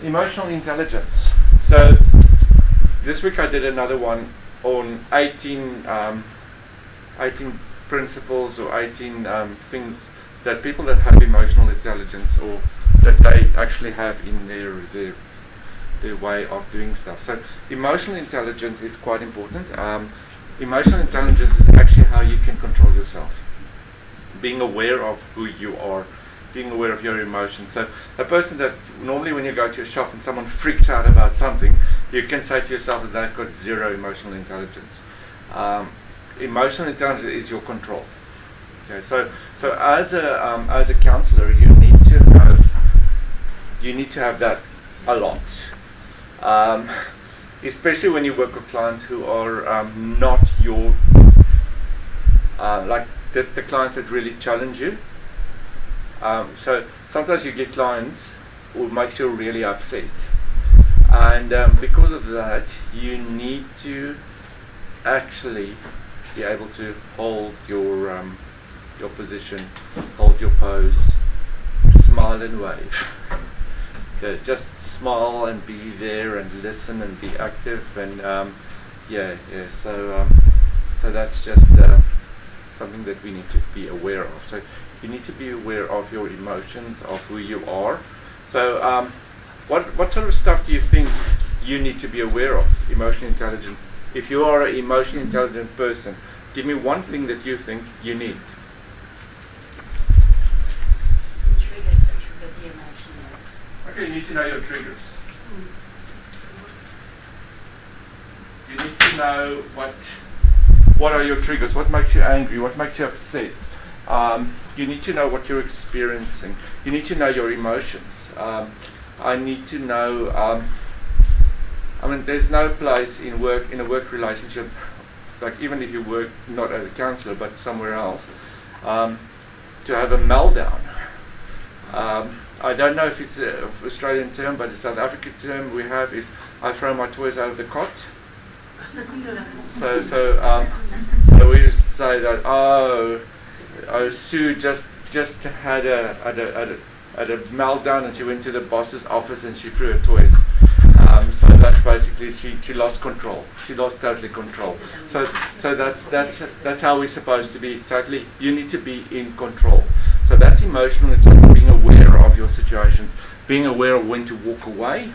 Emotional intelligence. So this week I did another one on 18 principles or 18 things that people that have emotional intelligence or that they actually have in their way of doing stuff. So emotional intelligence is quite important. Emotional intelligence is actually how you can control yourself. Being aware of who you are, being aware of your emotions. So a person that normally when you go to a shop and someone freaks out about something, you can say to yourself that they've got zero emotional intelligence. Emotional intelligence is your control. Okay, so as a counselor, you need to have that a lot, especially when you work with clients who are not your like the clients that really challenge you. So sometimes you get clients who make you really upset, and because of that, you need to actually be able to hold your position, hold your pose, smile and wave. Just smile and be there and listen and be active and so that's just something that we need to be aware of. So you need to be aware of your emotions, of who you are. So what sort of stuff do you think you need to be aware of, emotionally intelligent? If you are an emotionally intelligent person, give me one thing that you think you need. The triggers that trigger the emotion. Okay, you need to know your triggers. You need to know what are your triggers, what makes you angry, what makes you upset. You need to know what you're experiencing. You need to know your emotions. I need to know, there's no place in a work relationship, like even if you work not as a counselor but somewhere else, to have a meltdown. I don't know if it's an Australian term, but the South African term we have is I throw my toys out of the cot. So we say that Sue just had a meltdown and she went to the boss's office and she threw her toys. So that's basically she lost control. She lost totally control. So that's how we're supposed to be totally. You need to be in control. So that's emotional intelligence, being aware of your situations, being aware of when to walk away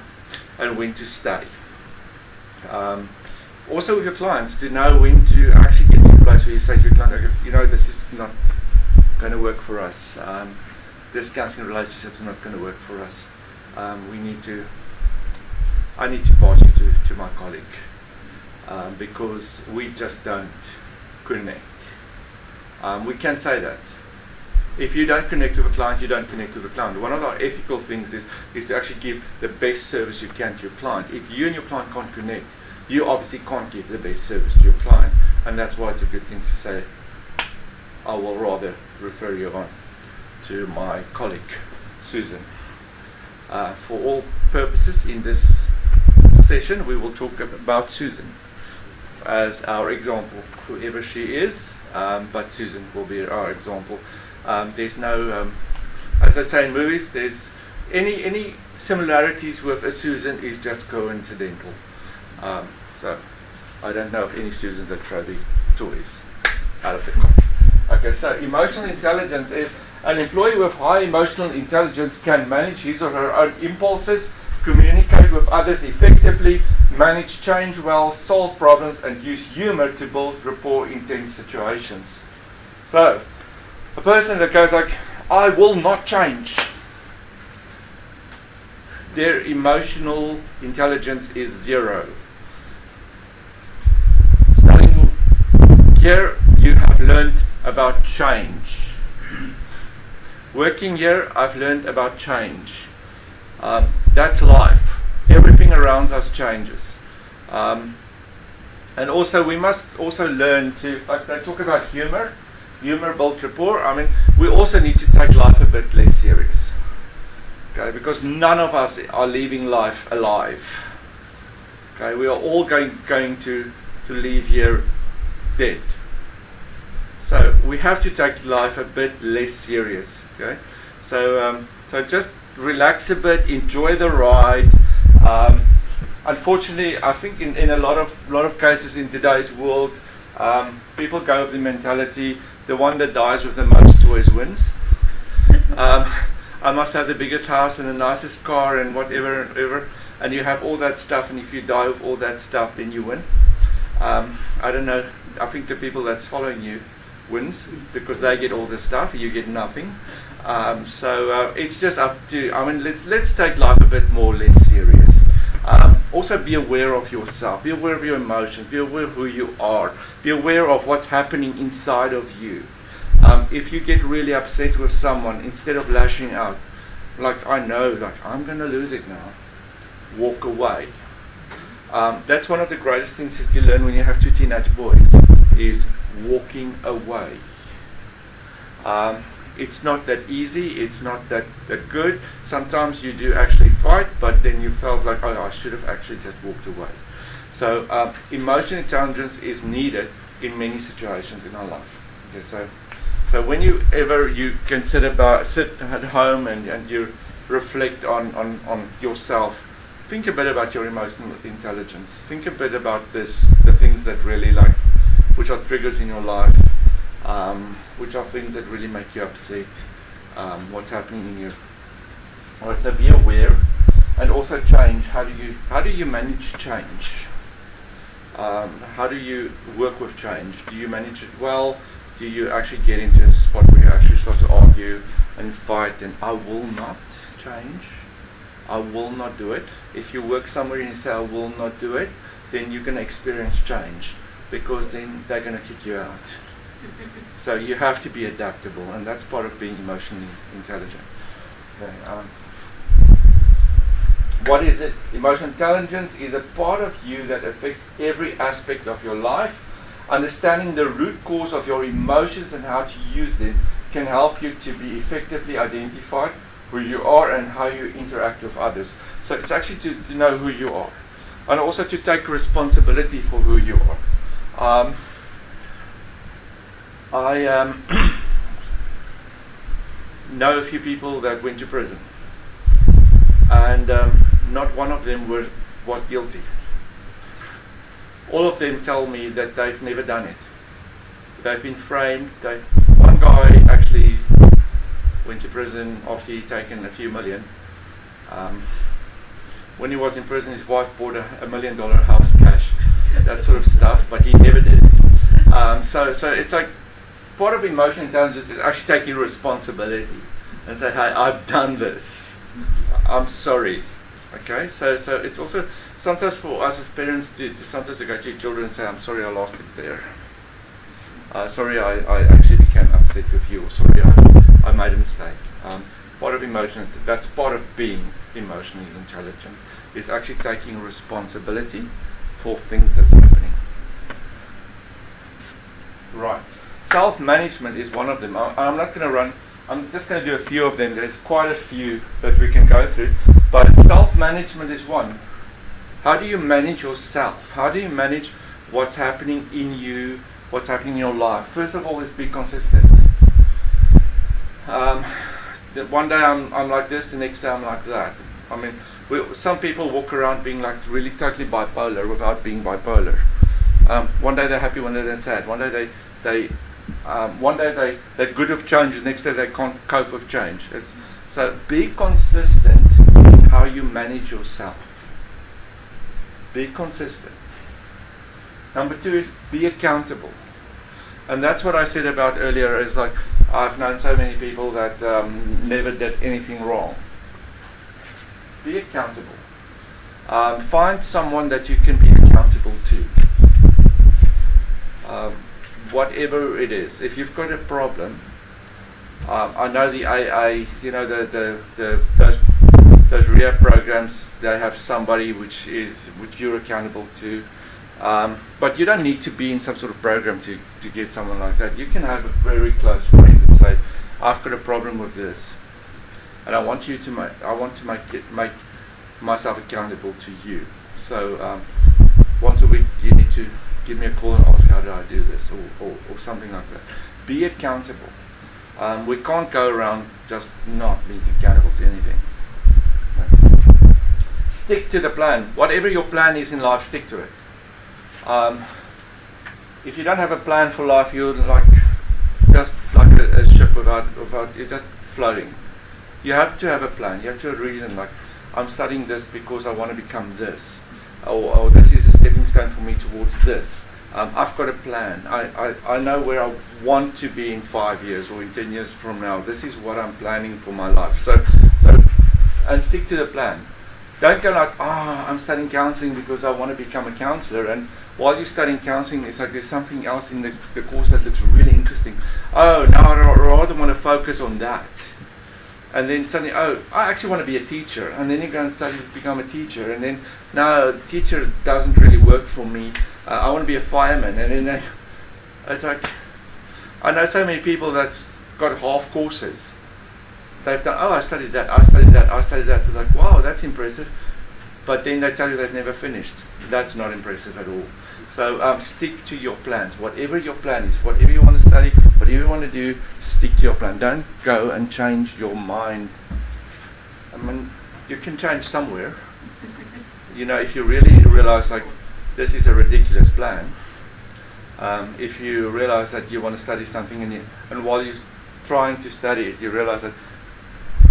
and when to stay. Also with your clients, to know when to actually get to the place where you say to your client, this is not going to work for us. This counseling relationship is not going to work for us. I need to pass you to my colleague because we just don't connect. We can say that. If you don't connect with a client, you don't connect with a client. One of our ethical things is to actually give the best service you can to your client. If you and your client can't connect, you obviously can't give the best service to your client, and that's why it's a good thing to say, I will rather refer you on to my colleague, Susan. For all purposes in this session, we will talk about Susan as our example, whoever she is, but Susan will be our example. There's no, as I say in movies, there's any similarities with a Susan is just coincidental. So I don't know of any Susans that throw the toys out of the cot. Okay, so emotional intelligence is an employee with high emotional intelligence can manage his or her own impulses, communicate with others effectively, manage change well, solve problems, and use humor to build rapport in tense situations. So, a person that goes like, I will not change, their emotional intelligence is zero. Studying here, you have learned about change. Working here, I've learned about change. That's life. Everything around us changes. And also, we must also learn to, like they talk about humor builds rapport. We also need to take life a bit less serious. Okay, because none of us are leaving life alive. Okay, we are all going to leave here dead. So we have to take life a bit less serious. Okay, so So just relax a bit, enjoy the ride. Unfortunately, I think in a lot of cases in today's world, people go with the mentality, the one that dies with the most toys wins. I must have the biggest house and the nicest car and whatever, and you have all that stuff, and if you die with all that stuff, then you win. I don't know, I think the people that's following you wins, because they get all the stuff, you get nothing. So it's just up to, I mean, let's take life a bit more or less serious. Also be aware of yourself, be aware of your emotions, be aware of who you are, be aware of what's happening inside of you. If you get really upset with someone, instead of lashing out, like I know, like I'm going to lose it now, walk away. That's one of the greatest things that you learn when you have two teenage boys, is walking away. It's not that easy, it's not that good. Sometimes you do actually fight, but then you felt like, oh, I should have actually just walked away. So emotional intelligence is needed in many situations in our life. Okay, so when you can sit at home and you reflect on yourself, think a bit about your emotional intelligence. Think a bit about the things that really, like, which are triggers in your life, which are things that really make you upset, what's happening in you. All right, so be aware, and also change. How do you manage change? How do you work with change? Do you manage it well? Do you actually get into a spot where you actually start to argue and fight and I will not change? I will not do it. If you work somewhere and you say I will not do it, then you're going to experience change, because then they're going to kick you out. So you have to be adaptable, and that's part of being emotionally intelligent. Okay, what is it? Emotional intelligence is a part of you that affects every aspect of your life. Understanding the root cause of your emotions and how to use them can help you to be effectively identified who you are and how you interact with others. So it's actually to know who you are, and also to take responsibility for who you are. I know a few people that went to prison, and not one of them was guilty. All of them tell me that they've never done it. They've been framed. One guy actually went to prison after he'd taken a few million. When he was in prison, his wife bought a $1 million house cash, that sort of stuff, but he never did it. So it's like, part of emotional intelligence is actually taking responsibility and say, hey, I've done this. I'm sorry. Okay, so it's also sometimes for us as parents to sometimes to go to your children and say, I'm sorry I lost it there. Sorry I actually became upset with you, or sorry I made a mistake. Part of emotion, that's part of being emotionally intelligent, is actually taking responsibility for things that's happening. Right. Self-management is one of them. I'm not going to run, I'm just going to do a few of them. There's quite a few that we can go through, but self-management is one. How do you manage yourself? How do you manage what's happening in you, what's happening in your life? First of all, is be consistent. One day I'm like this, the next day I'm like that. I mean, some people walk around being like really totally bipolar without being bipolar. One day they're happy, one day they're sad. One day they're good with change, the next day they can't cope with change. So be consistent in how you manage yourself. Be consistent. Number 2 is be accountable. And that's what I said about earlier, is like, I've known so many people that never did anything wrong. Be accountable. Find someone that you can be accountable to. Whatever it is. If you've got a problem, I know the AA, you know, those rehab programs, they have somebody which you're accountable to. But you don't need to be in some sort of program to get someone like that. You can have a very close friend and say, I've got a problem with this, and I want to make myself accountable to you. So once a week you need to give me a call and ask, how do I do this, or something like that. Be accountable. We can't go around just not being accountable to anything. Stick to the plan. Whatever your plan is in life, stick to it. If you don't have a plan for life, you're just like a ship without you're just floating. You have to have a plan. You have to have a reason. Like, I'm studying this because I want to become this, or this is a stepping stone for me towards this. I've got a plan. I know where I want to be in 5 years or in 10 years from now. This is what I'm planning for my life. So and stick to the plan. Don't go like, I'm studying counseling because I want to become a counselor, and while you're studying counseling, it's like there's something else in the course that looks really interesting. Oh, now I rather want to focus on that. And then suddenly, I actually want to be a teacher. And then you go and study to become a teacher. And then, no, teacher doesn't really work for me. I want to be a fireman. And then it's like, I know so many people that's got half courses. They've done, I studied that, I studied that, I studied that. It's like, wow, that's impressive. But then they tell you they've never finished. That's not impressive at all. So stick to your plans. Whatever your plan is, whatever you want to study, whatever you want to do, stick to your plan. Don't go and change your mind. I mean, you can change somewhere. You know, if you really realize like this is a ridiculous plan. If you realize that you want to study something and while you're trying to study it, you realize that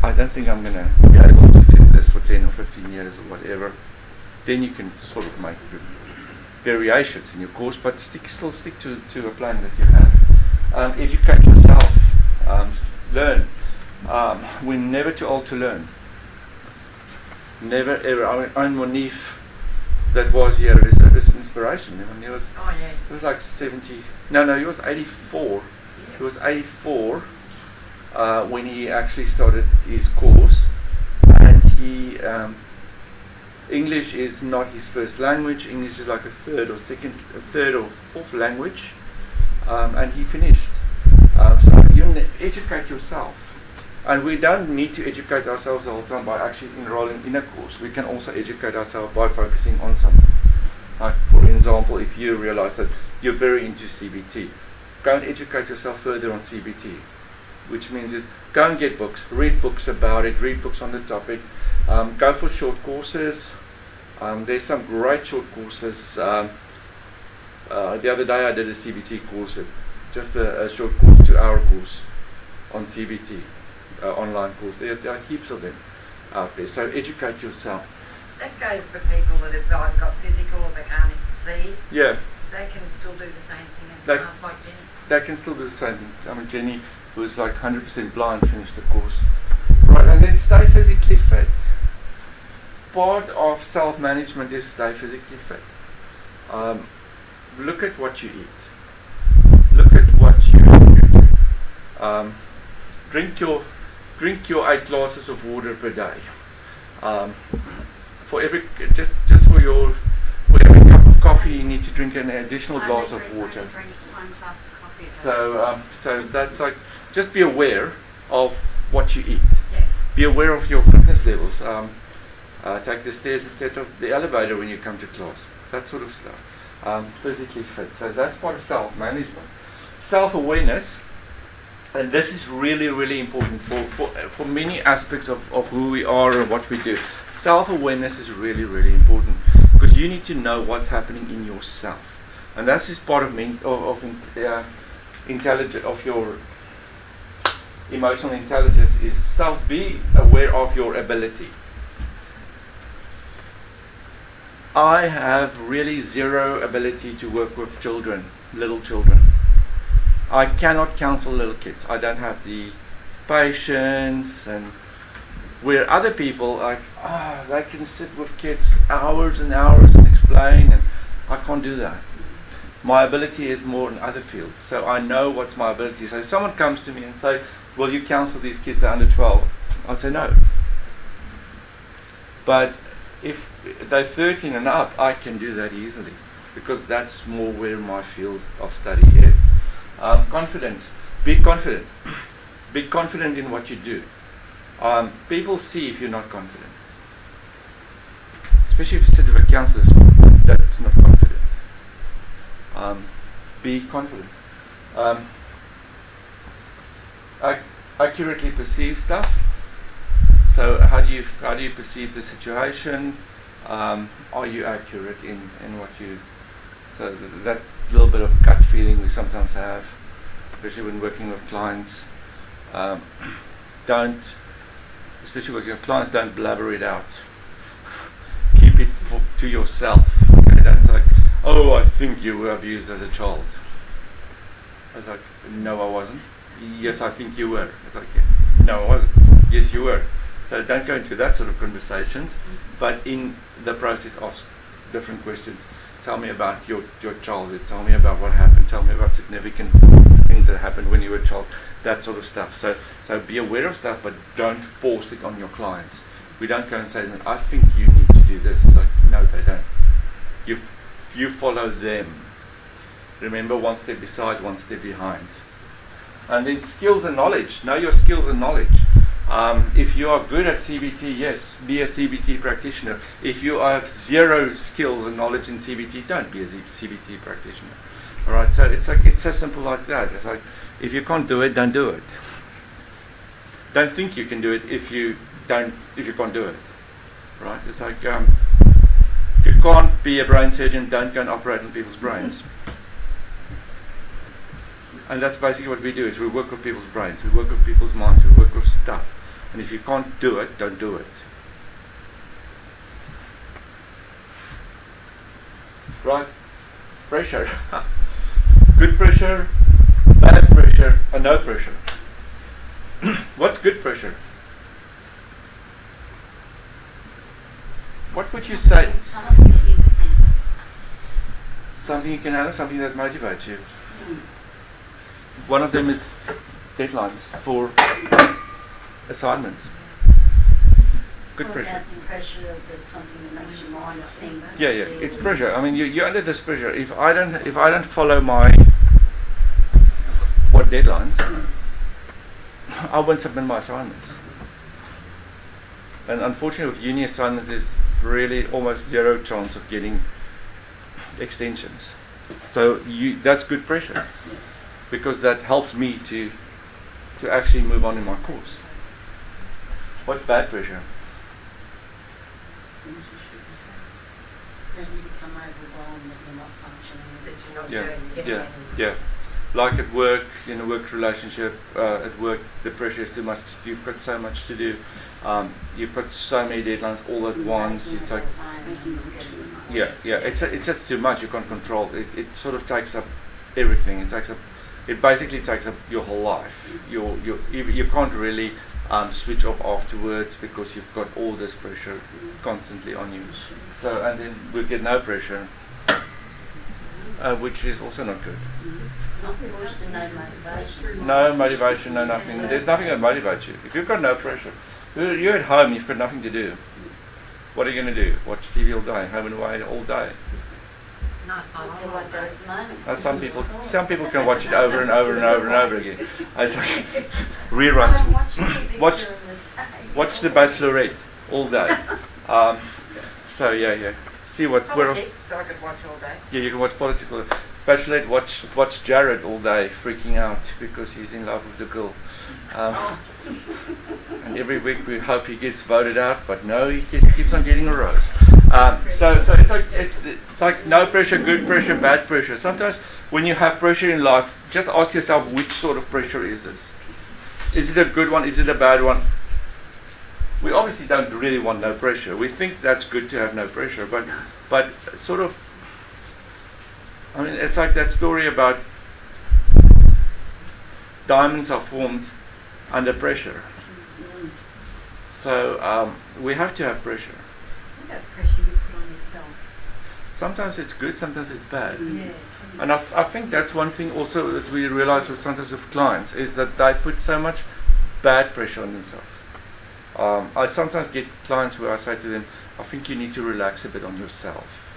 I don't think I'm going to be able to do this for 10 or 15 years or whatever, then you can sort of make variations in your course, but still stick to a plan that you have. Educate yourself. Learn. We're never too old to learn. Never ever. I mean, Monif, that was here, is an inspiration. When he was, he was like 70. No, he was 84. Yeah. He was 84 when he actually started his course, and he. English is not his first language. English is like a third or fourth language, and he finished. So you educate yourself, and we don't need to educate ourselves the whole time by actually enrolling in a course. We can also educate ourselves by focusing on something. Like, for example, if you realize that you're very into CBT, go and educate yourself further on CBT, which means is go and get books, read books about it, read books on the topic. Go for short courses. There's some great short courses. The other day I did a CBT course, just a short course, 2-hour course on CBT, online course. There are heaps of them out there. So educate yourself. That goes for people that have either got physical or they can't see. Yeah. They can still do the same thing in class like Jenny. They can still do the same thing. I mean, Jenny, who was like 100% blind, finished the course. Right, and then stay physically fit. Part of self-management is stay physically fit. Look at what you eat. Look at what you drink your 8 glasses of water per day. For every every cup of coffee, you need to drink an additional glass of water. I drink 1 glass of coffee. So that's like, just be aware of what you eat. Yeah. Be aware of your fitness levels. Take the stairs instead of the elevator when you come to class. That sort of stuff. Physically fit. So that's part of self-management. Self-awareness, and this is really, really important for many aspects of who we are and what we do. Self-awareness is really, really important because you need to know what's happening in yourself, and that's just part of intelligence, of your emotional intelligence. Is be aware of your ability. I have really zero ability to work with children, little children. I cannot counsel little kids. I don't have the patience, and where other people they can sit with kids hours and hours and explain, and I can't do that. My ability is more in other fields, so I know what's my ability. So if someone comes to me and say, will you counsel these kids that are under 12? I'll say no. But if they're 13 and up, I can do that easily because that's more where my field of study is. Confidence. Be confident. Be confident in what you do. People see if you're not confident. Especially if you sit with a counselor, that's not confident. Be confident. accurately perceive stuff. So how do you perceive the situation? Are you accurate in what you? So that little bit of gut feeling we sometimes have, especially when working with clients. Especially working with clients, don't blabber it out. Keep it to yourself. Okay? Don't like, oh, I think you were abused as a child. I was like, no, I wasn't. Yes, I think you were. It's like, no, I wasn't. Yes, you were. So don't go into that sort of conversations, but in the process ask different questions. Tell me about your childhood. Tell me about what happened. Tell me about significant things that happened when you were a child. That sort of stuff. So be aware of stuff, but don't force it on your clients. We don't go and say, I think you need to do this. It's like, no, they don't. You follow them. Remember, one step beside, one step behind. And then skills and knowledge. Know your skills and knowledge. If you are good at CBT, yes, be a CBT practitioner. If you have zero skills and knowledge in CBT, don't be a CBT practitioner. All right. So it's so simple like that. It's like, if you can't do it, don't do it. Don't think you can do it if you can't do it. Right? It's like, if you can't be a brain surgeon, don't go and operate on people's brains. And that's basically what we do, is we work with people's brains, we work with people's minds, we work with stuff. And if you can't do it, don't do it. Right? Pressure. Good pressure, bad pressure, and no pressure. What's good pressure? What would you say? Something that you can handle. Something you can handle, something that motivates you. One of them is deadlines for assignments. Good What pressure. about the pressure of that something that makes your mind think? Yeah, it's pressure. I mean, you're under this pressure. If I don't follow my deadlines, I won't submit my assignments. And unfortunately, with uni assignments, there's really almost zero chance of getting extensions. So that's good pressure, because that helps me to actually move on in my course. What's bad pressure? Then you become overwhelmed that you're not functioning. That you're not Yeah, doing. yeah. Like at work, in a work relationship, at work the pressure is too much. You've got so much to do. You've got so many deadlines all at once. It's like, it's just too much. You can't control it. It sort of takes up everything. It basically takes up your whole life. You can't really switch off afterwards, because you've got all this pressure constantly on you. So, and then we get no pressure, which is also not good. Not because there's no motivation. No motivation, no nothing. There's nothing that motivates you. If you've got no pressure, you're at home, you've got nothing to do. What are you going to do? Watch TV all day, home and away all day. Not I feel like that at the moment. Some people can watch it over and over and over and over again. It's like reruns. Watch The Bachelorette all day. So yeah. See what politics, I could watch all day. Yeah, you can watch politics all day. Bachelorette, watch Jared all day, freaking out because he's in love with the girl. And every week we hope he gets voted out, but no, he keeps on getting a rose. So it's like no pressure, good pressure, bad pressure. Sometimes when you have pressure in life, just ask yourself, which sort of pressure is this? Is it a good one? Is it a bad one? We obviously don't really want no pressure. We think that's good to have no pressure, but sort of, I mean, it's like that story about diamonds are formed under pressure. So we have to have pressure. What about pressure you put on yourself? Sometimes it's good, sometimes it's bad. Yeah. And I think that's one thing also that we realize sometimes with clients, is that they put so much bad pressure on themselves. I sometimes get clients where I say to them, I think you need to relax a bit on yourself.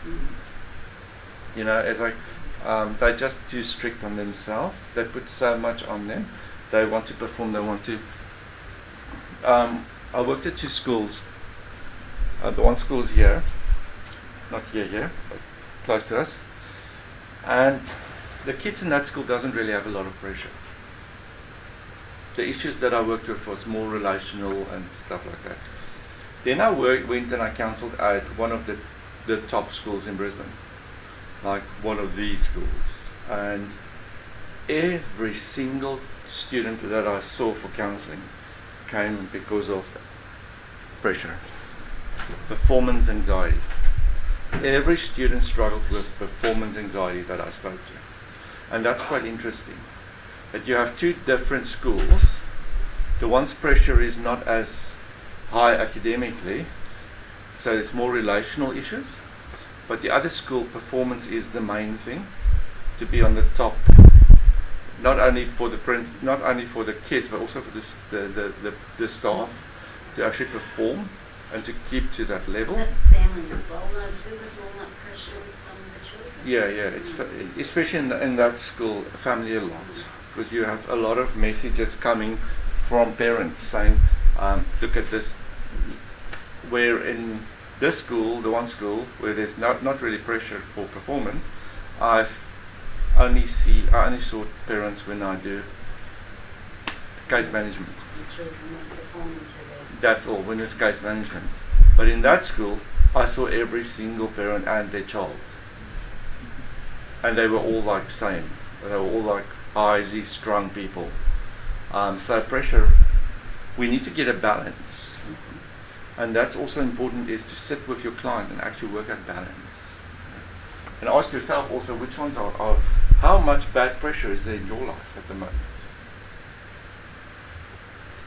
You know, it's like they're just too strict on themselves. They put so much on them. They want to perform, they want to. I worked at two schools. The one school is here, not here, but close to us. And the kids in that school doesn't really have a lot of pressure. the issues that I worked with was more relational and stuff like that. Then I went and I counselled at one of the top schools in Brisbane, like one of these schools, and every single student that I saw for counselling came because of pressure, performance anxiety. Every student struggled with performance anxiety that I spoke to. And that's quite interesting, that you have two different schools. The one's pressure is not as high academically, so it's more relational issues, but the other school, performance is the main thing, to be on the top, not only for the kids, but also for the staff, to actually perform and to keep to that level. Is that family as well, though, too, with all that pressure with some of the children? Yeah, it's especially in that school, family a lot, because you have a lot of messages coming from parents saying, look at this. Where in this school, the one school where there's not really pressure for performance, I only saw parents when I do case management. The children not performing to their... That's all, when it's case management. But in that school, I saw every single parent and their child. And they were all like same. They were all like highly strung people. So pressure, we need to get a balance. And that's also important, is to sit with your client and actually work out balance. And ask yourself also, which ones are how much bad pressure is there in your life at the moment?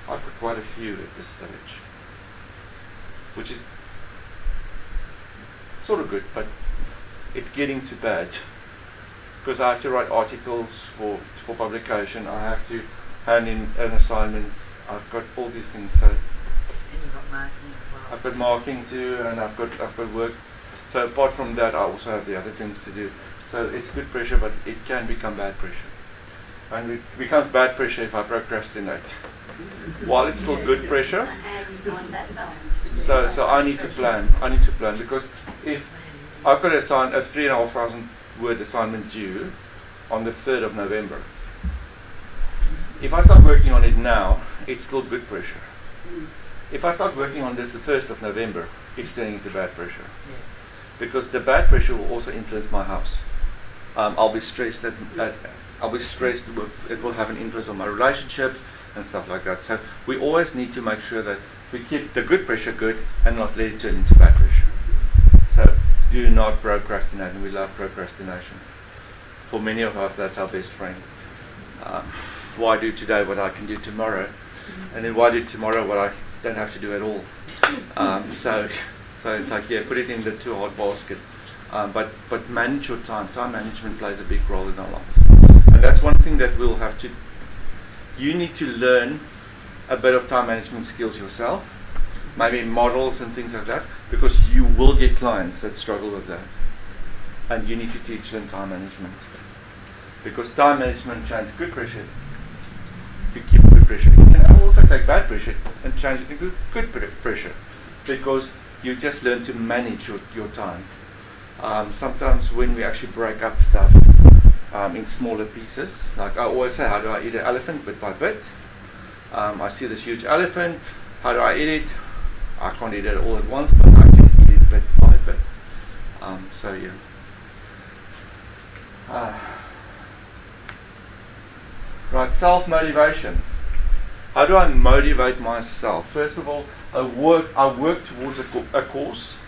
I've got quite a few at this stage, which is sort of good, but it's getting too bad, because I have to write articles for publication, I have to hand in an assignment, I've got all these things. So And you've got marking as well. I've got marking too, and I've got work. So apart from that, I also have the other things to do. So it's good pressure, but it can become bad pressure. And it becomes bad pressure if I procrastinate. While it's still good pressure, So how do you find that balance? so I need to plan. Because if I've got to assign a 3,500 word assignment due on the 3rd of November. If I start working on it now, it's still good pressure. If I start working on this the 1st of November, it's turning into bad pressure. Yeah. Because the bad pressure will also influence my house. I'll be stressed with, it will have an influence on my relationships and stuff like that. So we always need to make sure that we keep the good pressure good and not let it turn into bad pressure. So do not procrastinate, and we love procrastination. For many of us, that's our best friend. Why do today what I can do tomorrow? And then why do tomorrow what I don't have to do at all? So it's like, yeah, put it in the too hard basket. But manage your time. Time management plays a big role in our lives. And that's one thing that we'll have to, you need to learn a bit of time management skills yourself, maybe models and things like that, because you will get clients that struggle with that. And you need to teach them time management. Because time management changes good pressure to keep good pressure. You can also take bad pressure and change it to good pressure, because you just learn to manage your time. Sometimes when we actually break up stuff in smaller pieces, like I always say, how do I eat an elephant bit by bit? I see this huge elephant, how do I eat it? I can't eat it all at once, but I can eat it bit by bit. So yeah. Right, self-motivation. How do I motivate myself? First of all, I work towards a course.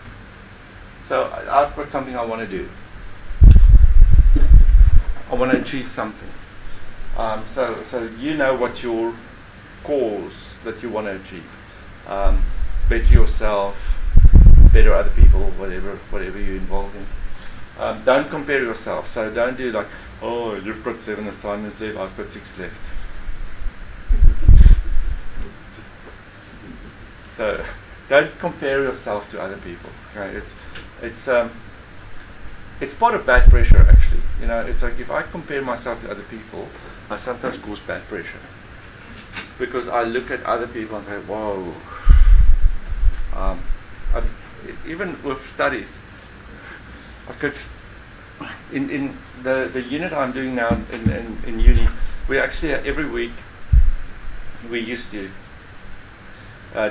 So I've got something I want to do. I want to achieve something. So you know what your cause that you want to achieve. Better yourself, better other people, whatever you're involved in. Don't compare yourself. So don't do like, oh, you've got 7 assignments left, I've got 6 left. So don't compare yourself to other people. Okay, it's part of bad pressure actually. You know, it's like if I compare myself to other people, I sometimes cause bad pressure, because I look at other people and say, whoa. Even with studies, I've got in the unit I'm doing now in uni, we actually every week we used to,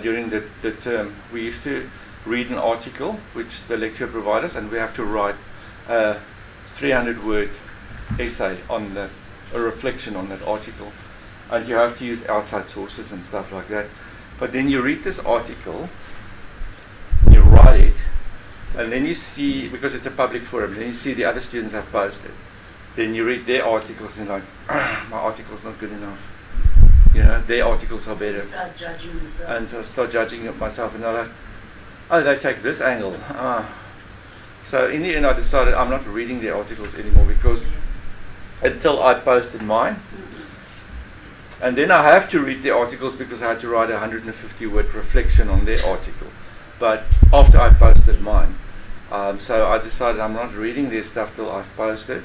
during the term, we used to read an article which the lecturer provided us, and we have to write a 300-word essay on that, a reflection on that article. And you have to use outside sources and stuff like that. But then you read this article, you write it, and then you see, because it's a public forum, then you see the other students have posted. Then you read their articles and like, my article's not good enough. You know, their articles are better. Start judging yourself. And I start judging it myself, and I'm like, oh, they take this angle. So in the end, I decided I'm not reading their articles anymore, because until I posted mine, and then I have to read their articles because I had to write a 150-word reflection on their article. But after I posted mine, so I decided I'm not reading their stuff till I've posted,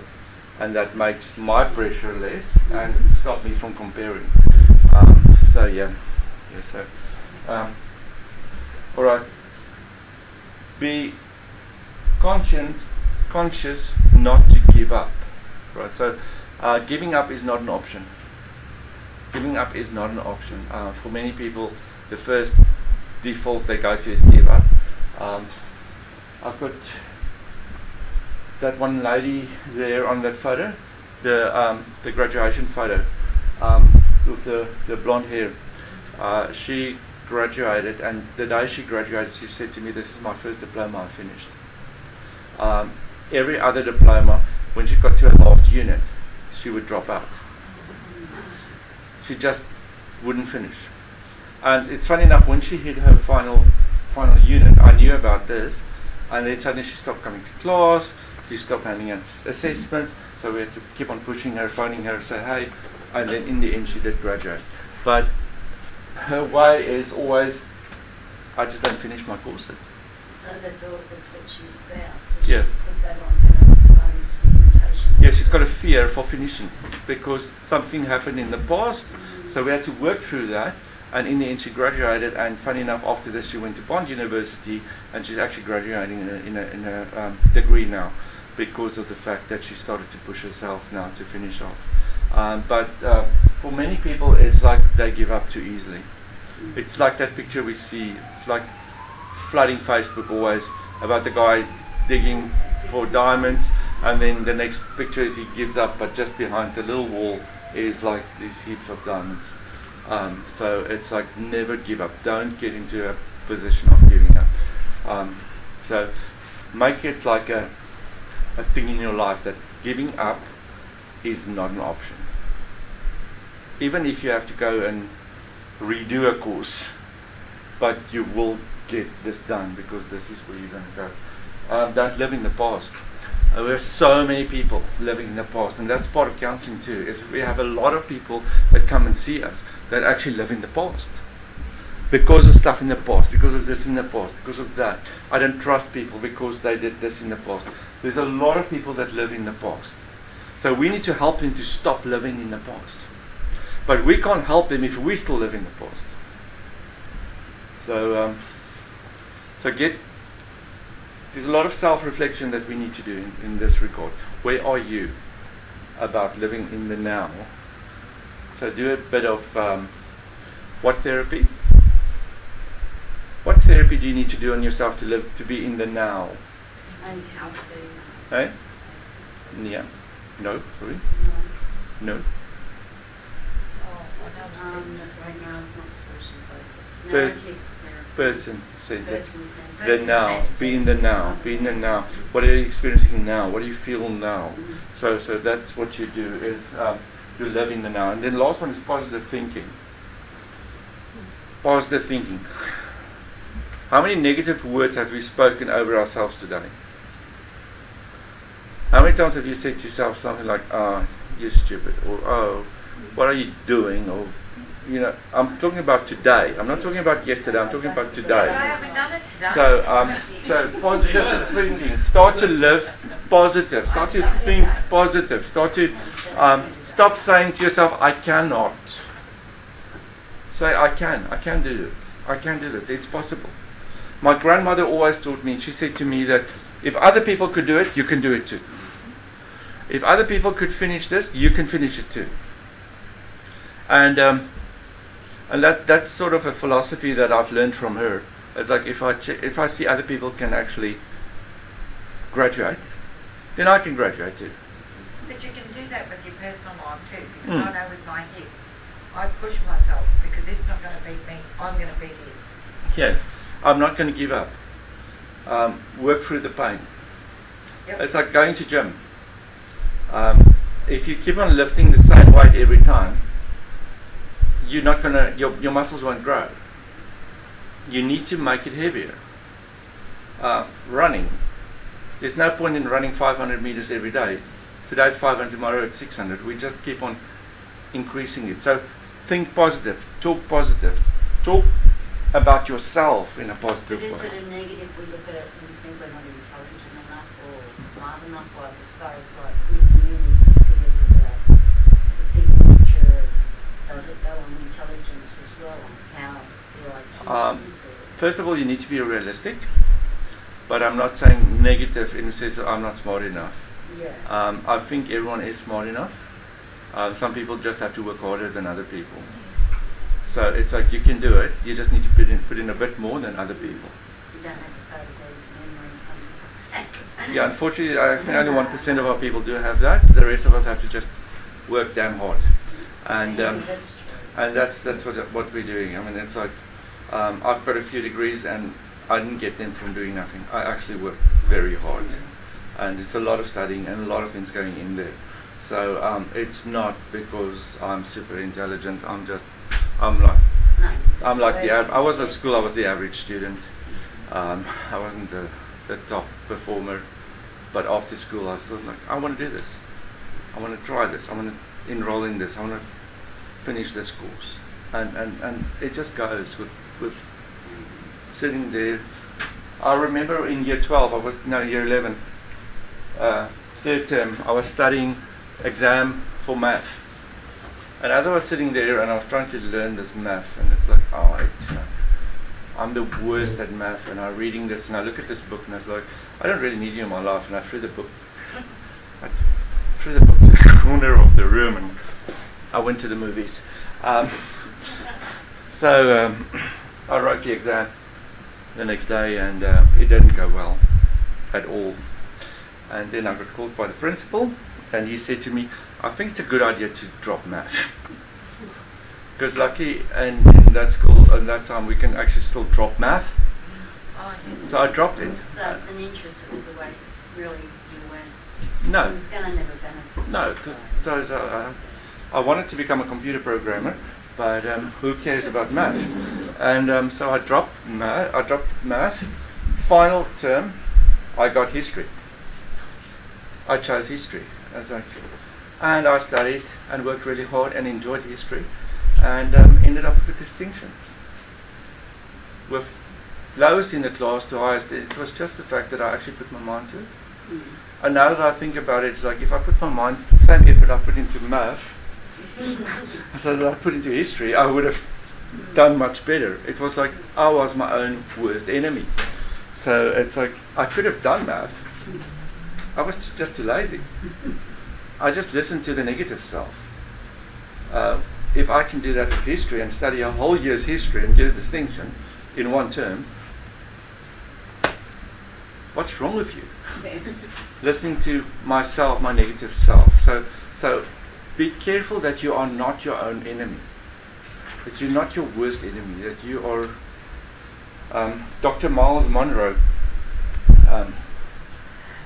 and that makes my pressure less and stop me from comparing. So yeah, so all right. Be conscious not to give up. Right. So giving up is not an option. Giving up is not an option. For many people, the first default they go to is give up. I've got that one lady there on that photo, the graduation photo, with the blonde hair. She graduated, and the day she graduated, she said to me, "This is my first diploma I finished." Every other diploma, when she got to her last unit, she would drop out. She just wouldn't finish. And it's funny enough, when she hit her final unit, I knew about this, and then suddenly she stopped coming to class, she stopped handing out assessments, so we had to keep on pushing her, phoning her, say hey, and then in the end she did graduate. But her way is always, I just don't finish my courses. So that's what she was about. So Yeah. she put that on her as the own stigmatization. Yeah, she's got a fear for finishing because something happened in the past, so we had to work through that. And in the end, she graduated. And funny enough, after this, she went to Bond University, and she's actually graduating in a degree now, because of the fact that she started to push herself now to finish off. But for many people, it's like they give up too easily. It's like that picture we see. It's like flooding Facebook always about the guy digging for diamonds, and then the next picture is he gives up, but just behind the little wall is like these heaps of diamonds. So it's like never give up. Don't get into a position of giving up. So make it like a thing in your life that giving up is not an option. Even if you have to go and redo a course, but you will get this done because this is where you're going to go. Don't live in the past. We have so many people living in the past, and that's part of counseling too, is we have a lot of people that come and see us that actually live in the past. Because of stuff in the past, because of this in the past, because of that. I don't trust people because they did this in the past. There's a lot of people that live in the past. So we need to help them to stop living in the past. But we can't help them if we still live in the past. So there's a lot of self-reflection that we need to do in this regard. Where are you about living in the now? So do a bit of what therapy? What therapy do you need to do on yourself to be in the now? Hey? Yeah. No, sorry. No. Right now it's not social focus. First- Narrative therapy. Person centered. Person-centered. The now. Be in the now. Be in the now. What are you experiencing now? What do you feel now? So that's what you do, is you live in the now. And then the last one is positive thinking. Positive thinking. How many negative words have we spoken over ourselves today? How many times have you said to yourself something like, "Oh, you're stupid," or "Oh, what are you doing?" Or, you know, I'm talking about today. I'm not talking about yesterday. I'm talking about But I today. haven't done it today. So positive thinking. Start to live positive. Start to think positive. Start to stop saying to yourself, "I cannot." Say, "I can. I can do this. I can do this. It's possible." My grandmother always taught me. She said to me that if other people could do it, you can do it too. If other people could finish this, you can finish it too. And And that's sort of a philosophy that I've learned from her. It's like if I see other people can actually graduate, then I can graduate too. But you can do that with your personal life too, because Mm. I know with my hip, I push myself because it's not going to beat me. I'm going to beat it. Yeah, I'm not going to give up. Work through the pain. Yep. It's like going to gym. If you keep on lifting the same weight every time, you're not gonna. Your muscles won't grow. You need to make it heavier. Running. There's no point in running 500 meters every day. Today it's 500, tomorrow it's 600. We just keep on increasing it. So think positive, talk about yourself in a But positive is way. it a negative we look at it and we think we're not intelligent enough or smart enough, like as far as like in uni, you see it as the big picture of does it go on intelligence as well, on how your IQ is? First of all, you need to be realistic, but I'm not saying negative in the sense that I'm not smart enough. Yeah. I think everyone is smart enough. Some people just have to work harder than other people. So it's like you can do it. You just need to put in a bit more than other people. You don't have the photographic memory something. Yeah, unfortunately, I think only 1% of our people do have that. The rest of us have to just work damn hard, and That's true. and that's what we're doing. I mean, it's like I've got a few degrees, and I didn't get them from doing nothing. I actually worked very hard, and it's a lot of studying and a lot of things going in there. So it's not because I'm super intelligent. I'm like I was at school. I was the average student. I wasn't the top performer, but after school I was still like, I want to do this. I want to try this. I want to enroll in this. I want to finish this course, and it just goes with sitting there. I remember in year 12, year 11, third term, I was studying exam for math. And as I was sitting there and I was trying to learn this math, and it's like, I'm the worst at math, and I'm reading this and I look at this book and I was like, I don't really need you in my life, and I threw the book to the corner of the room and I went to the movies. So I wrote the exam the next day, and it didn't go well at all. And then I got called by the principal, and he said to me, I think it's a good idea to drop math. Because lucky in that school at that time we can actually still drop math. So I dropped it. So it's an interest, it was a way really you weren't, No, it was going to never benefit you. no. so- So I wanted to become a computer programmer, but who cares about math? And so I dropped math. Final term, I got history. I chose history. And I studied and worked really hard and enjoyed history, and ended up with a distinction. With lowest in the class to highest, it was just the fact that I actually put my mind to it. Mm. And now that I think about it, it's like if I put my mind, same effort I put into math, so that I put into history, I would have done much better. It was like I was my own worst enemy. So it's like I could have done math. I was just too lazy. I just listened to the negative self. If I can do that with history and study a whole year's history and get a distinction in one term, what's wrong with you? Listening to myself, my negative self. So be careful that you are not your own enemy. That you're not your worst enemy. That you are. Dr. Miles Monroe, an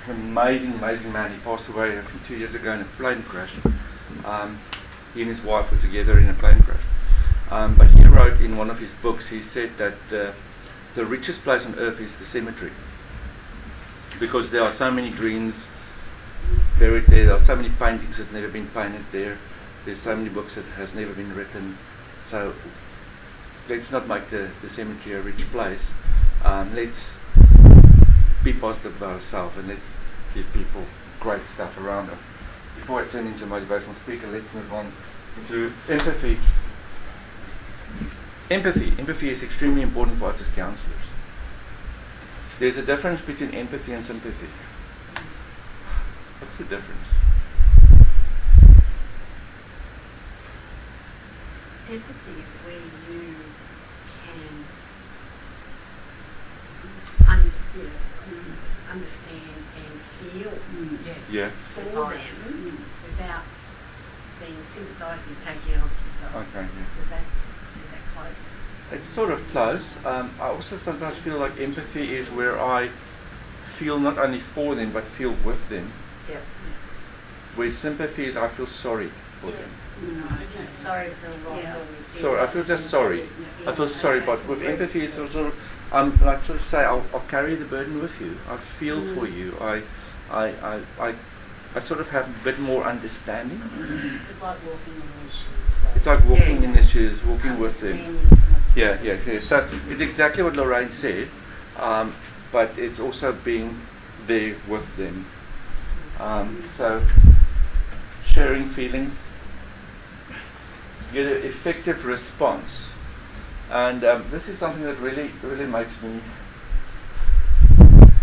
amazing man. He passed away I think 2 years ago in a plane crash. He and his wife were together in a plane crash. But he wrote in one of his books, he said that the richest place on earth is the cemetery. Because there are so many dreams buried there are so many paintings that's never been painted there, there's so many books that has never been written. So let's not make the cemetery a rich place. Let's be positive about ourselves, and let's give people great stuff around us. Before I turn into a motivational speaker, let's move on to empathy. Empathy is extremely important for us as counselors. There's a difference between empathy and sympathy. What's the difference? Empathy is where you can understand and feel Yeah. Yeah. for Sympathise. them without being sympathising and taking it onto yourself. Okay. Yeah. Is that close? It's sort of close. I also sometimes feel like empathy is where I feel not only for them but feel with them. Yeah. Where sympathy is I feel sorry for Yeah. them. Okay. Sorry for the loss Yeah. of Sorry, I feel just sorry. Yeah. I feel sorry, Okay. but with empathy it's sort of like sort of say I'll carry the burden with you. I feel for you. I sort of have a bit more understanding. It's like walking in their shoes. Like It's like walking Yeah. in their shoes, walking with them. understanding is much Yeah, more yeah, yeah. So it's exactly what Lorraine said, but it's also being there with them. So sharing feelings, get an effective response, and this is something that really makes me.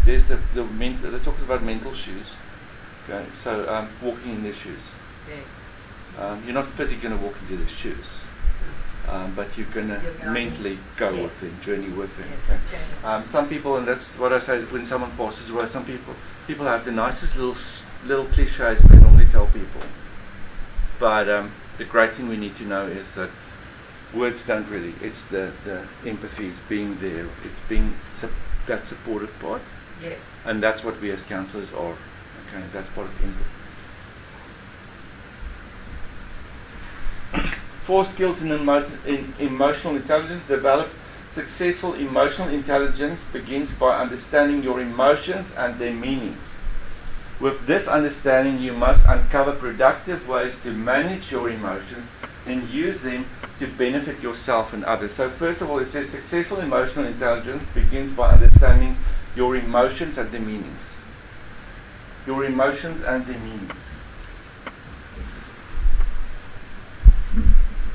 There's the mental. They talks about mental shoes. Okay, so walking in their shoes. Yeah. You're not physically going to walk into their shoes. But you're going to You're going, mentally go yeah. with them, journey with them. Yeah. Okay. Journeys. Some people, and that's what I say when someone passes away. Some people have the nicest little cliches they normally tell people. But the great thing we need to know is that words don't really. It's the empathy. It's being there. It's being that supportive part, Yeah. and that's what we as counsellors are. Okay, that's part of empathy. 4 skills in emotional intelligence. Develop successful emotional intelligence begins by understanding your emotions and their meanings. With this understanding, you must uncover productive ways to manage your emotions and use them to benefit yourself and others. So first of all, it says successful emotional intelligence begins by understanding your emotions and their meanings. Your emotions and their meanings.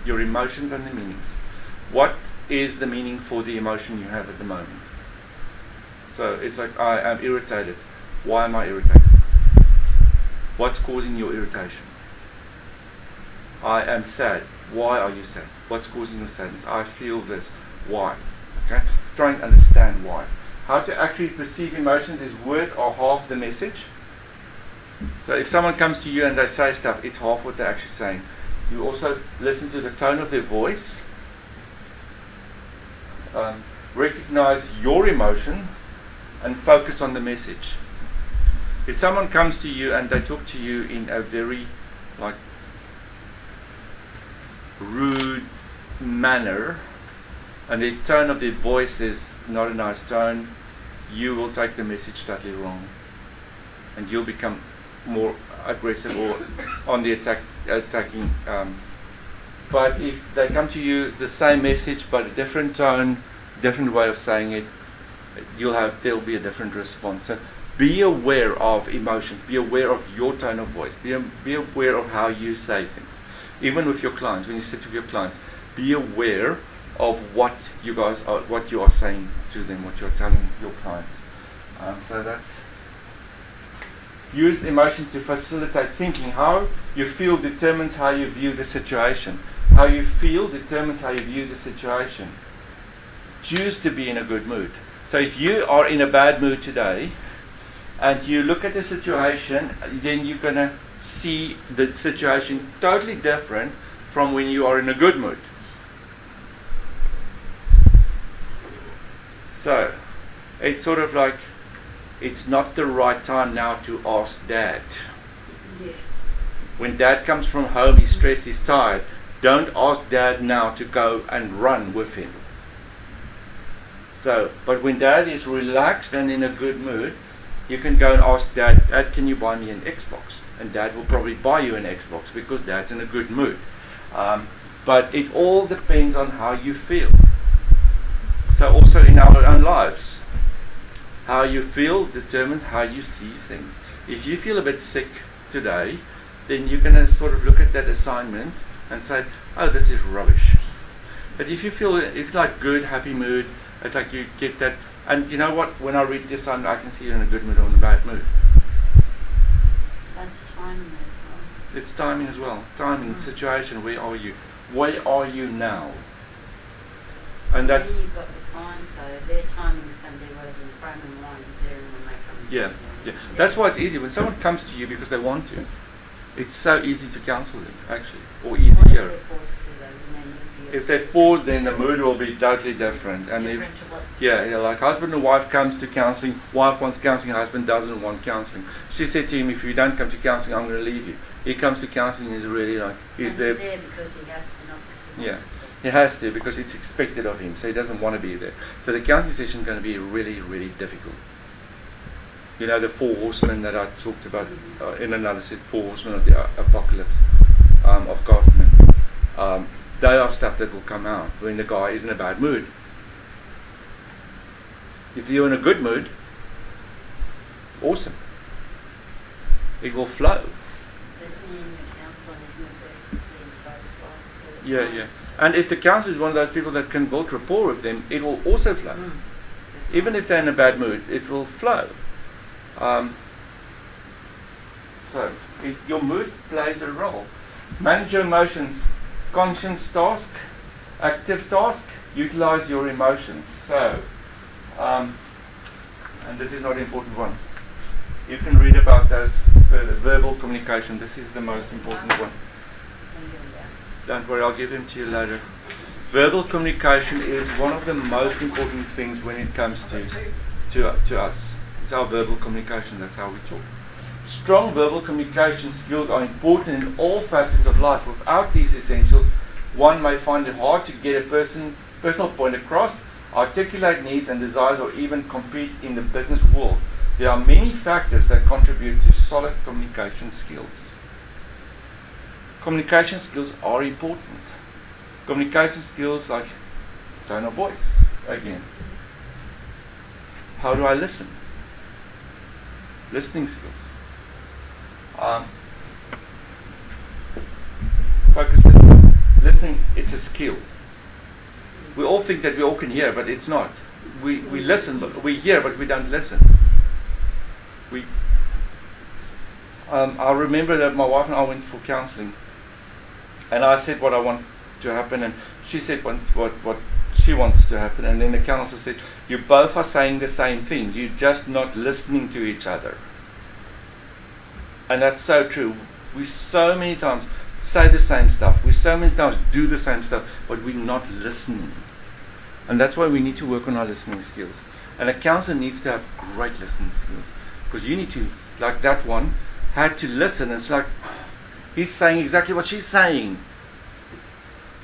Your emotions and the meanings. What is the meaning for the emotion you have at the moment? So it's like, I am irritated. Why am I irritated? What's causing your irritation? I am sad. Why are you sad? What's causing your sadness? I feel this. Why? Okay? Let's try and understand why. How to actually perceive emotions is words are half the message. So if someone comes to you and they say stuff, it's half what they're actually saying. You also listen to the tone of their voice. Recognize your emotion and focus on the message. If someone comes to you and they talk to you in a very rude manner and the tone of their voice is not a nice tone, you will take the message totally wrong and you'll become more aggressive or on the attacking. But if they come to you the same message but a different tone, different way of saying it, there'll be a different response. So be aware of emotions, be aware of your tone of voice, be aware of how you say things. Even with your clients, when you sit with your clients, be aware of what you are saying to them, what you're telling your clients. So that's use emotions to facilitate thinking. How you feel determines how you view the situation. How you feel determines how you view the situation. Choose to be in a good mood. So if you are in a bad mood today and you look at the situation, then you're going to see the situation totally different from when you are in a good mood. So it's sort of like it's not the right time now to ask Dad. Yeah. When Dad comes from home, he's stressed, he's tired. Don't ask Dad now to go and run with him. So, but when Dad is relaxed and in a good mood, you can go and ask Dad, Dad, can you buy me an Xbox? And Dad will probably buy you an Xbox because Dad's in a good mood. But it all depends on how you feel. So also in our own lives, how you feel determines how you see things. If you feel a bit sick today, then you're going to sort of look at that assignment and say, oh, this is rubbish. But if you like good, happy mood, it's like you get that. And you know what? When I read this assignment, I can see you're in a good mood or in a bad mood. That's timing as well. It's timing as well. Timing, situation, where are you? where are you now? So And that's- then you've got the client, so their timing's going to be whatever the frame of mind they're in when they come and Yeah, see you. yeah. That's why it's easy. When someone comes to you because they want to, it's so easy to counsel them, actually, or What if easier. they're forced to, though, when they need you? If they fall, then the mood will be totally different. And Different if to what, yeah, like husband and wife comes to counselling, wife wants counselling, husband doesn't want counselling. She said to him, if you don't come to counselling, I'm going to leave you. He comes to counselling, he's really like, he's And there. he's there because he has to, not because he Yeah. wants to. He has to because it's expected of him, so he doesn't want to be there. So the counselling session is going to be really, really difficult. You know, the 4 horsemen that I talked about in another set, 4 horsemen of the apocalypse of Gotham. They are stuff that will come out when the guy is in a bad mood. If you're in a good mood, awesome. It will flow. But in the counselling, isn't it best to see both sides first? Yeah, yeah. And if the counsellor is one of those people that can build rapport with them, it will also flow. the Even time. if they're in a bad mood, it will flow. Your mood plays a role. Manage your emotions. Conscious task, active task, utilize your emotions. So, and this is not an important one. You can read about those further. Verbal communication, this is the most important one. Don't worry, I'll give them to you later. Verbal communication is one of the most important things when it comes to us. It's our verbal communication, that's how we talk. Strong verbal communication skills are important in all facets of life. Without these essentials, one may find it hard to get a personal point across, articulate needs and desires, or even compete in the business world. There are many factors that contribute to solid communication skills. Communication skills are important. Communication skills like tone of voice, again. How do I listen? Listening skills. Focus listening. Listening, it's a skill. We all think that we all can hear, but it's not. We listen, but we hear, but we don't listen. I remember that my wife and I went for counselling, and I said what I want to happen, and she said what she wants to happen, and then the counsellor said, you both are saying the same thing, you're just not listening to each other. And that's so true. We so many times say the same stuff, we so many times do the same stuff, but we're not listening. And that's why we need to work on our listening skills. And a counsellor needs to have great listening skills, because you need to, like that one, had to listen. It's like, he's saying exactly what she's saying.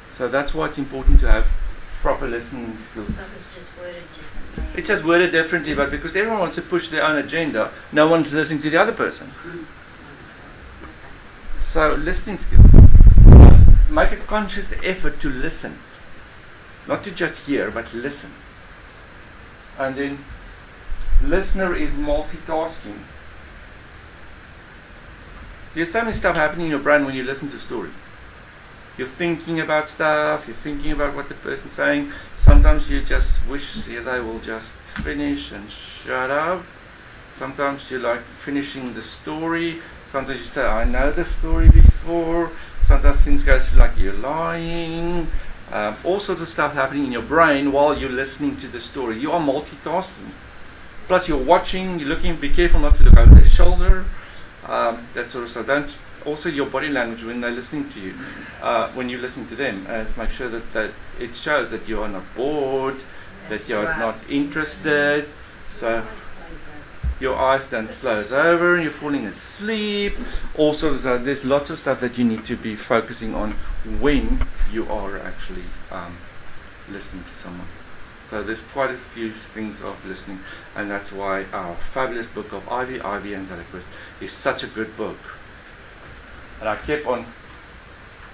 So that's why it's important to have proper listening skills. So it was just worded differently. It's just worded differently, but because everyone wants to push their own agenda, no one's listening to the other person. So listening skills. Make a conscious effort to listen. Not to just hear, but listen. And then, listener is multitasking. There's so many stuff happening in your brain when you listen to a story. You're thinking about stuff, you're thinking about what the person's saying. Sometimes you just wish they will just finish and shut up. Sometimes you like finishing the story. Sometimes you say, I know the story before. Sometimes things go like you're lying. All sorts of stuff happening in your brain while you're listening to the story. You are multitasking. Plus you're watching, you're looking, be careful not to look over their shoulder. That sort of stuff. Also your body language when they're listening to you, when you listen to them, make sure that it shows that you are not bored, that you're not interested. So your eyes don't close over and you're falling asleep. Also, there's lots of stuff that you need to be focusing on when you are actually listening to someone. So there's quite a few things of listening, and that's why our fabulous book of Ivy and Zeliquist is such a good book. And I kept on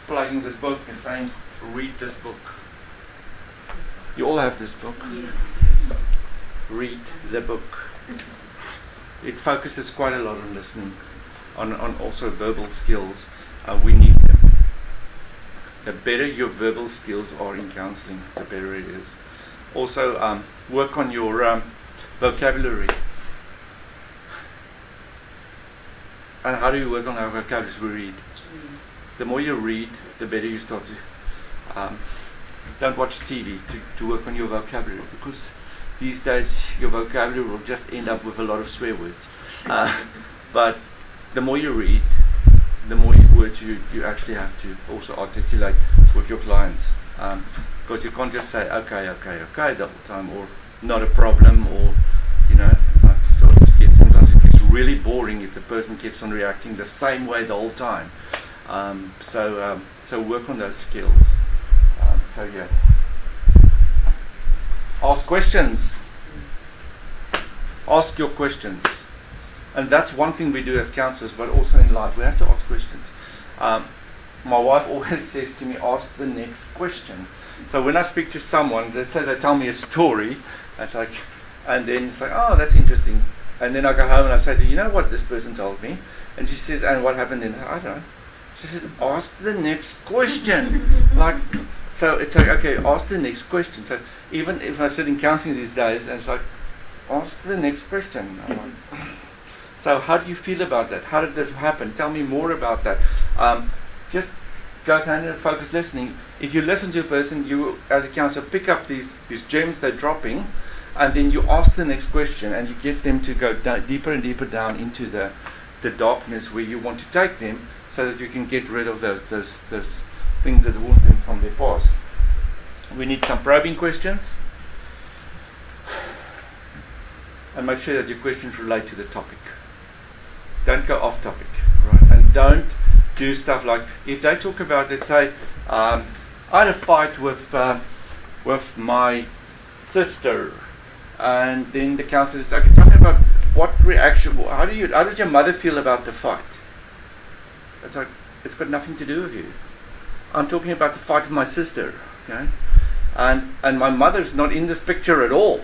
plugging this book and saying, read this book. You all have this book. Read the book. It focuses quite a lot on listening, on also verbal skills. We need them. The better your verbal skills are in counselling, the better it is. Also, work on your vocabulary. And how do you work on our vocabulary? We read. The more you read, the better you start to. Don't watch TV to work on your vocabulary, because these days your vocabulary will just end up with a lot of swear words. But the more you read, the more words you actually have to also articulate with your clients. Because you can't just say okay the whole time, or not a problem, or sometimes it gets really boring if the person keeps on reacting the same way the whole time. So work on those skills. Ask questions. Ask your questions. And that's one thing we do as counselors, but also in life, we have to ask questions. My wife always says to me, ask the next question. So when I speak to someone, let's say they tell me a story, and then it's like, oh, that's interesting. And then I go home and I say to her, you know what this person told me? And she says, and what happened then? I say, I don't know. She says, ask the next question. So it's like, okay, ask the next question. So even if I sit in counseling these days, and it's like, ask the next question. I'm like, so how do you feel about that? How did this happen? Tell me more about that. Just goes hand in focused listening. If you listen to a person, you as a counselor pick up these gems they're dropping, and then you ask the next question, and you get them to go deeper and deeper down into the darkness where you want to take them, so that you can get rid of those things that haunt them from their past. We need some probing questions, and make sure that your questions relate to the topic. Don't go off topic, right? And don't do stuff like, if they talk about, let's say, I had a fight with my sister, and then the counselor says, okay, tell me about what reaction, how did your mother feel about the fight? It's like, it's got nothing to do with you. I'm talking about the fight with my sister, okay? And my mother's not in this picture at all.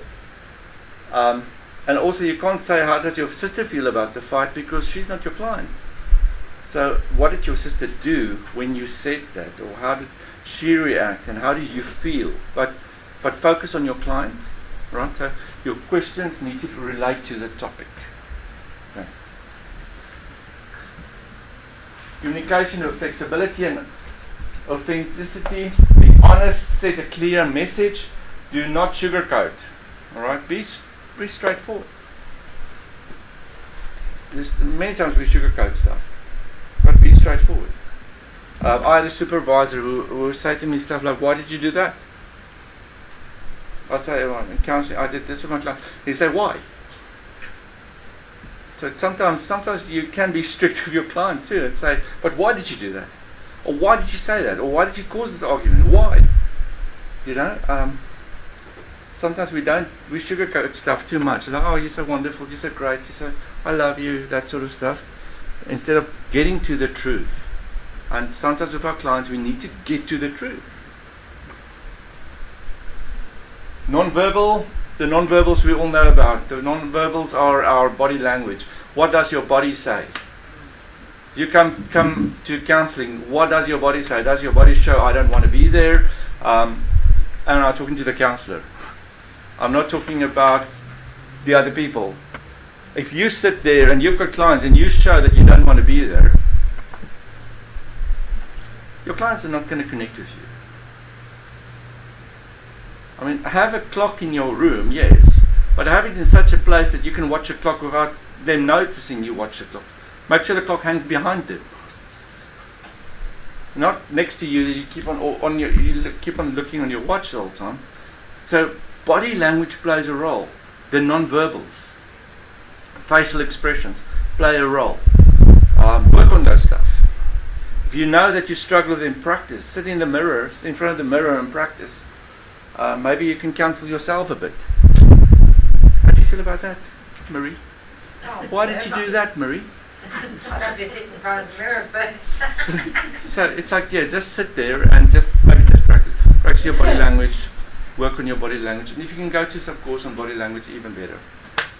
And also you can't say, how does your sister feel about the fight, because she's not your client. So what did your sister do when you said that, or how did she react, and how do you feel? But focus on your client, right? So your questions need to relate to the topic. Okay. Communication with flexibility and authenticity. Be honest, set a clear message. Do not sugarcoat. All right, be straightforward. Many times we sugarcoat stuff, but be straightforward. I had a supervisor who would say to me stuff like, "Why did you do that?" I say, well, in counseling, I did this with my client. He say, "Why?" So sometimes you can be strict with your client too, and say, "But why did you do that?" Or "Why did you say that?" Or "Why did you cause this argument?" Why? Sometimes we sugarcoat stuff too much. It's like, "Oh, you're so wonderful, you're so great, you're so, I love you," that sort of stuff. Instead of getting to the truth. And sometimes with our clients, we need to get to the truth. The non-verbals we all know about. The non-verbals are our body language. What does your body say? You come to counseling, what does your body say? Does your body show, I don't want to be there? And I'm talking to the counselor. I'm not talking about the other people. If you sit there and you've got clients and you show that you don't want to be there, your clients are not going to connect with you. I mean, have a clock in your room, yes, but have it in such a place that you can watch a clock without them noticing you watch the clock. Make sure the clock hangs behind them, not next to you. That you keep on looking on your watch the whole time. So body language plays a role. The non-verbals, facial expressions play a role. Work on those stuff. If you know that you struggle with in practice, sit in front of the mirror and practice. Maybe you can counsel yourself a bit. How do you feel about that, Marie? Why did you do that, Marie? I'd have to sit in front of the mirror first. So it's like, just sit there and maybe just practice. Practice your body language, work on your body language. And if you can go to some course on body language, even better.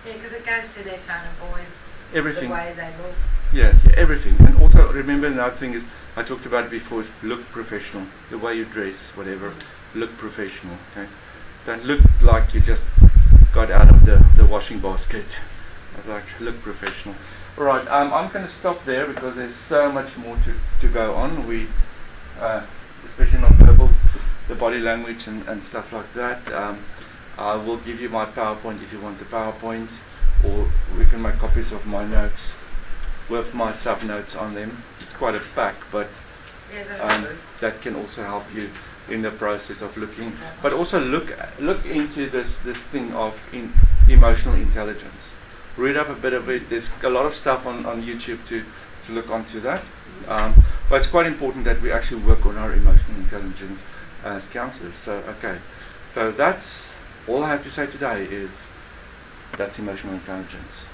Yeah, because it goes to their tone of voice, everything. the way they look. Yeah, everything. And also remember, another thing is, I talked about it before, is look professional. The way you dress, whatever, look professional. Okay, don't look like you just got out of the washing basket. Look professional. All right, I'm going to stop there because there's so much more to go on. We, especially non-verbals. the body language and stuff like that. I will give you my PowerPoint if you want the PowerPoint, or we can make copies of my notes with my sub notes on them. It's quite a pack, but Yeah, that's good. that can also help you in the process of looking, but also look into this thing of emotional intelligence. Read up a bit of it. There's a lot of stuff on YouTube to look onto that. But it's quite important that we actually work on our emotional intelligence as counselors. So okay, so that's all I have to say today. Is that's emotional intelligence.